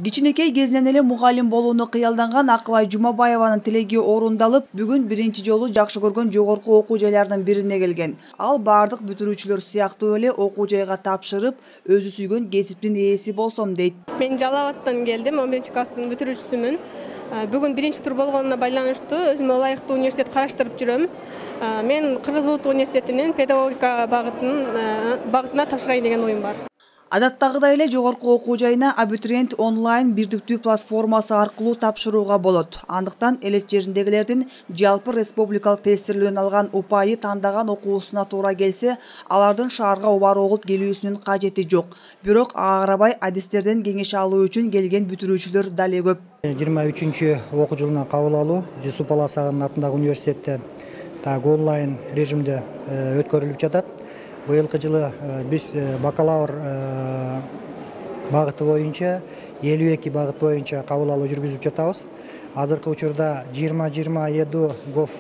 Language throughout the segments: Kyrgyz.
Кичинекей кезинен эле мугалим болууну кыялданган Акылай Жумабаеванын тилеги орундалып, бүгүн биринчи жолу жакшы көргөн жогорку окуу жайлардын бирине келген. Ал бардык бүтүрүүчүлөр сыяктуу эле окуу жайга тапшырып, өзү сүйгөн кесиптин ээси болсом дейт. Мен Жалал Абадтан келдим, 11 класстын бүтүрүүчүсүмүн. Бүгүн биринчи тур болгонуна байланыштуу өзүмө ылайыктуу университет караштырып жүрөм. Мен Кыргыз Улуттук университетинин педагогика багытына тапшырайын деген оюм бар. Адаттагыдай эле жогорку окуу жайына абитуриент онлайн бирдиктүү платформасы аркылуу тапшырууга болот. Андыктан элет жериндегилердин жалпы республикалык тестирлөөнүн алган упайы тандаган окуусуна туура келсе, алардын шаарга убарып окуп келүүсүнүн кажети жок. Бирок ага карабай адистерден кеңеш алуу үчүн келген бүтүрүүчүлөр дале көп. 23 окуу жылына кабыл алуу Жусуп Ала Сагынов атындагы университетте онлайн режимде өткөрүлүп жатат. Быйылкы жылы биз бакалавр багыты боюнча 52 багыт боюнча кабыл алуу жүргүзүп жатабыз. Азыркы учурда 2020 Edu Gov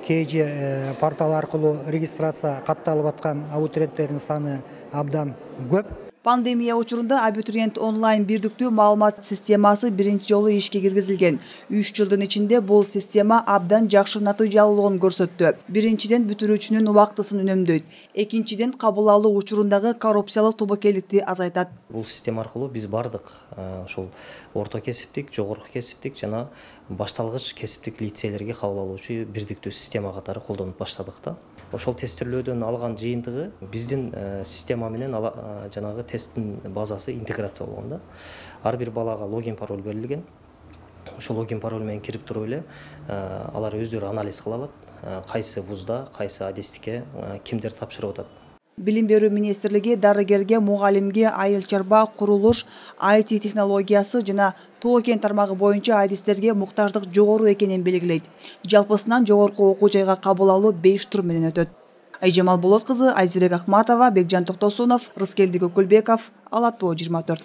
KG порталы аркылуу регистрация катталып аткан абитуриенттердин саны абдан көп. Пандемия учурунда абитуриент онлайн бирдиктүү маалымат системасы биринчи жолу ишке киргизилген. 3 жылдын ичинде бул система абдан жакшы натыйжалуулугун көрсөттү. Биринчиден бүтүрүүчүнүн убактысын үнөмдөйт. Экинчиден кабыл алуу учурундагы коррупциялык тобокелдикти азайтат. Бул система аркылуу биз бардык ошол орто кесиптик, жогорку кесиптик жана башталгыч кесиптик лицейлерге кабыл алуучу бирдиктүү система катары колдонуп баштадык да. Ошол тестирлөөдөн алган жыйынтыгы биздин система менен жанагы тесттин базасы интеграция болгон да. Ар бир балага логин пароль берилген. Ошол логин пароль менен кирип туруп эле алар өздөрү анализ кыла алат. Кайсы вузда, кайсы адистикке кимдер тапшырып атат. Билим берүү министрлиги дарыгерге, мугалимге, айыл чарба, курулуш, IT технологиясы жана тоо кен тармагы боюнча адистерге муктаждык жогору экенин белгилейт. Жалпысынан жогорку окуу жайга кабыл алуу 5 тур менен өтөт. Айжамал Болот кызы, Айзирек Акматова, Бекжан Токтосунов, Рыскелди Көкөлбеков, Ала Тоо 24.